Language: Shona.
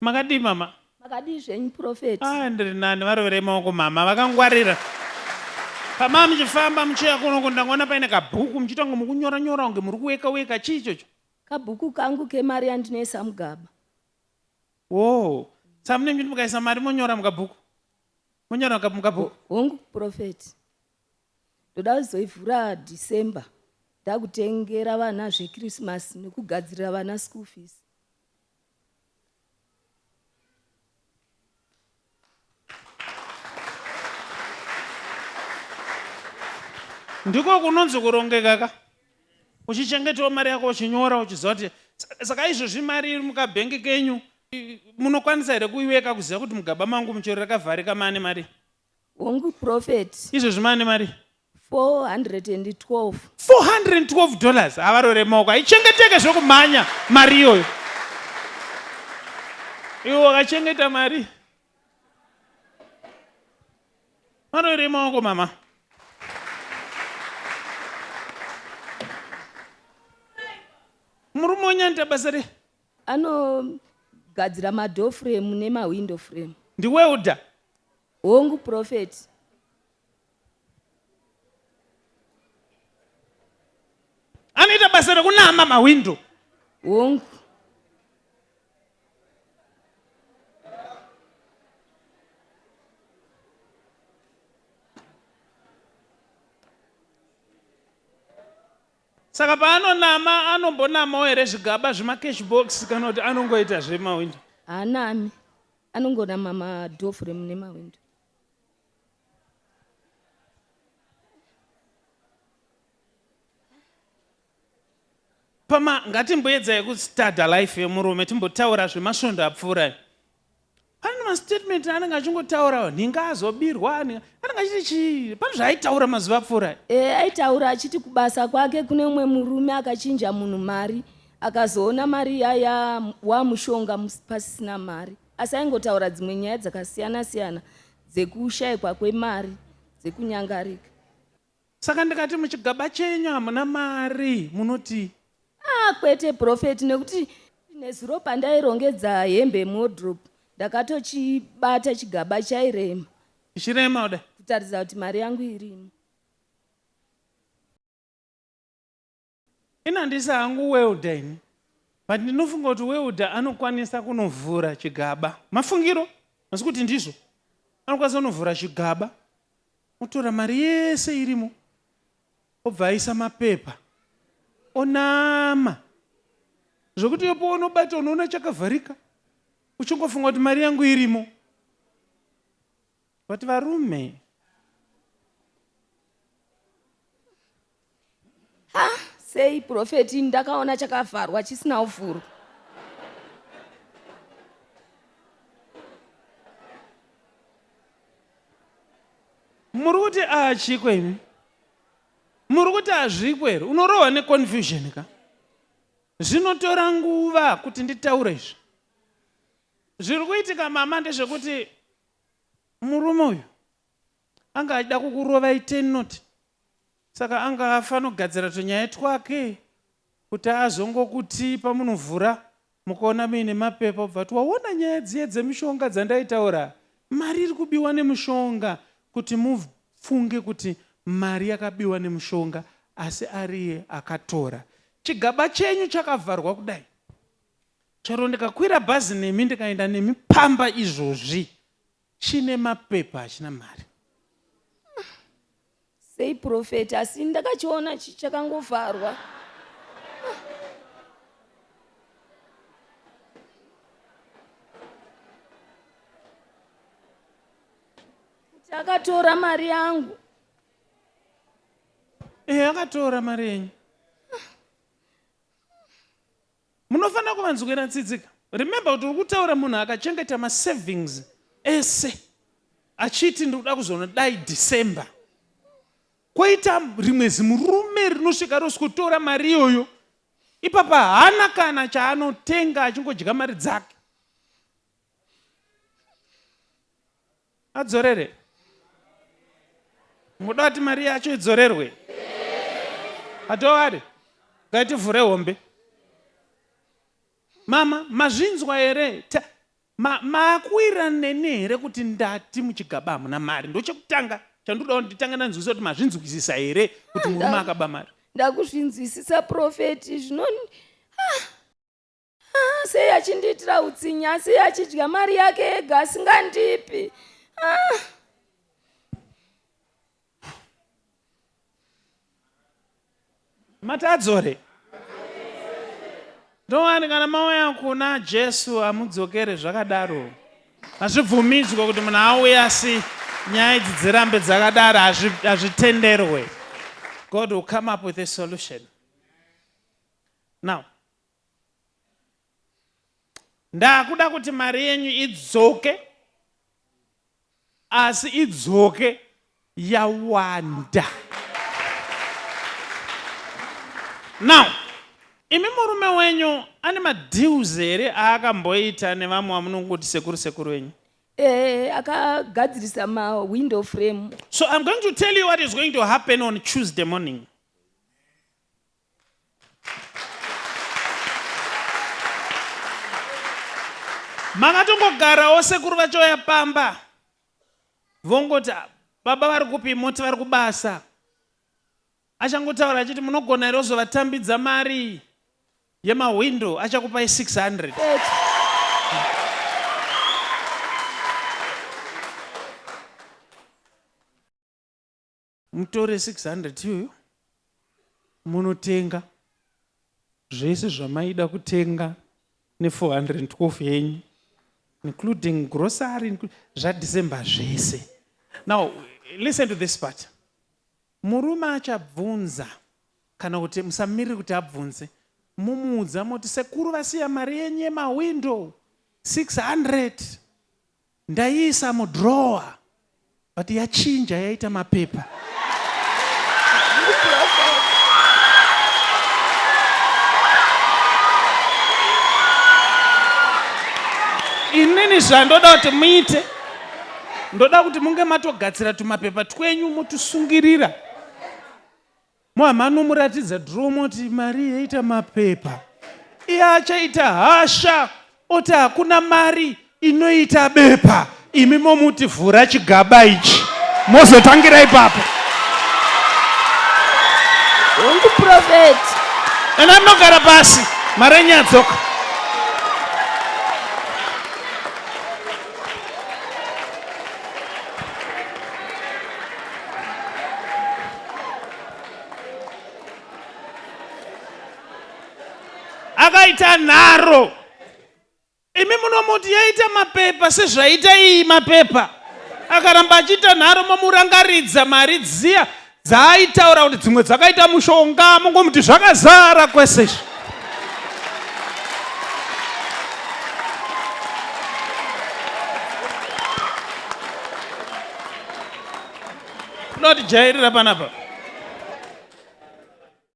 Makadi mama? Makadi zvenyu Prophet. Ndiri nani varore maoko mama vakangwarira. Pama muchifamba muchiya kuno kundangona paine kabhuku muchitango mukunyora nyora unge muri kuweka weka chii ichocho? Kabhuku kangu kemari yandinoisa mugaba. Samune mukaisa mari monyora mukabhuku? Monyora mukabhuku? Hongu Prophet. Ndoda kuzoivhura December. Ndakutengera vana zveChristmas nekugadzirira vana school fees. Ndiko kunonzi kurongeka ka? Uchichengetawo mari yako uchinyora uchiziva kuti saka izvozvi mari iri mukabhengi kenyu munokwanisa here kuiweka kuziva kuti mugaba mangu muchero rakavharika mane mari? Hongu Prophet. Izvozvi mane mari? $412. $412 havarore maoko haichengeteke zvokumhanya mari iyoyo. Iwe wakachengeta mari varore maoko mama. Murume wanyanda basa re? Anogadzira madoor frame nemawindow frame. Ndiweuda? Hongu Prophet. Anoita basa rekunama mawindow? Hongu. Saka paanonama anombonamawo here zvigaba zvemacashbox kana kuti anongoita zvemawindow? Haanami. Anongonama madoor frame nemawindow. Pama ngatimboedzai kustada life yemurume timbotaura zvemasvondo apfuura. Pane mastatement anenge achingotaura nhinga azobirwa anenge achiti chii? Pane zvaaitaura mazuva apfuura? Aitaura achiti kubasa kwake kune umwe murume akachinja munhu mari akazoona mari yaya wamushonga pasisina mari. Asi aingotaura dzimwe nyaya dzakasiyana siyana dzekushayikwa kwemari dzekunyangarika. Saka ndikati muchigaba chenyu hamuna mari munoti? Kwete Prophet, nekuti nezuro pandairongedza hembe wardrobe ndakatochibata chigaba chairema. Ichirema uda? Kutaridza kuti mari yangu irimo. Handisi hangu weuda ini. But ndinofunga kuti weuda anokwanisa kunovhura chigaba. Mafungiro? Masi kuti ndizvo? Anokwanisa kunovhura chigaba, otora mari yese irimo, obva aisa mapepa, onama. Zvokuti yopo unobata unoona chakavharika, uchingofunga kuti mari yangu irimo. But varume, sei Prophet, ndakaona chakavharwa chisina uvhuru. muri kuti achikwe imi? Muri kuti azvikwe here? Unorohwa neconfusion ka? Zvinotora nguva kuti nditaure izvi. Zviri kuitika mama ndezvekuti murume uyu anga achida kukurova itenoti. Saka anga afanogadzira tunyaya twake kuti azongokuti pamunovhura mukaona muine mapepa obva kuti waona nyaya dziye dzemishonga dzandaitaura. Mari iri kubiwa nemushonga, kuti mufunge kuti mari yakabiwa nemushonga asi ariye akatora. Chigaba chenyu chakavharwa kudai. Charo ndikakwira bhazi nemi ndikaenda nemi pamba izvozvi chine mapepa achina mari. Sei Prophet, asi ndakachiona chakangovharwa. Akatora mari yangu. Akatora mari yenyu. Munofanira kuvanzwira tsidzika. Remember kuti uri kutaura munhu akachengeta masavings ese achiti ndikuda kuzoona dai December. Koita rimwe zimurume rinosvika rosikutora mari iyoyo, ipapa haana kana chaanotenga achingodya mari dzake. Adzorere. Muda kuti mari yacho idzorerwe? Atowari ngativhure hombe. Mama, mazvinzwa here? makuwira neni here kuti ndati muchigaba hamuna mari? Ndochekutanga chandodawo nditanga nanzwisisa kuti mazvinzwisisa here kuti murume akaba mari? Ndakuzvinzwisisa profeti. Zvinoni sei achindiitira utsinya, sei achidya mari yake ega asingandipi. Matadzore ndowani kana mauya kuna Jesu amudzokere zvakadaro. Hazvibvumidzwe kuti munhu auye asi nyaya idzi dzirambe dzakadaro, hazvitenderwe. God will come up with a solution. Now, ndakuda kuti mari yenyu idzoke, asi idzoke yawanda. Now, imi murume wenyu ane madeals here aakamboita nevamwe vamunongoti sekuru wenyu? Akagadzirisa window frame. So I'm going to tell you what is going to happen on Tuesday morning. Makatongogarawo sekuru vachoya pamba vongoti baba vari kupi, moti vari kubasa. Achangotaura achiti munogona here kuzovatambidza mari yemawindo, achakupai 600. Mutore 600 iyoyo munotenga zvese zvamaida kutenga ne412 yenyu, including grocery zvaDecember zvese. Now listen to this part. Murume achabvunza kana kuti musamiriri kuti abvunze, mumuudza moti sekuru vasiya mari yenyu yemawindo 600 ndaiisa mudrower but yachinja yaita mapepa. Inini zvandoda kuti muite, ndoda kuti munge matogadzira tumapepa twenyu motusungirira. Manomuratidza draw moti mari yaita mapepa. Iye achaita hasha oti hakuna mari inoita bepa. Imi momuti vhura chigaba ichi, mozotangira ipapo. Ungu prophet. Ena munogara pasi, mari yenyu yadzoka. Akaita nharo, imi munomoti yaita mapepa sezvaita iyi mapepa. Akaramba achiita nharo momurangaridza mari dziya dzaaitaura kuti dzimwe dzakaita mushonga, mungomuti zvakazara kwese. Ndotijairira panapa.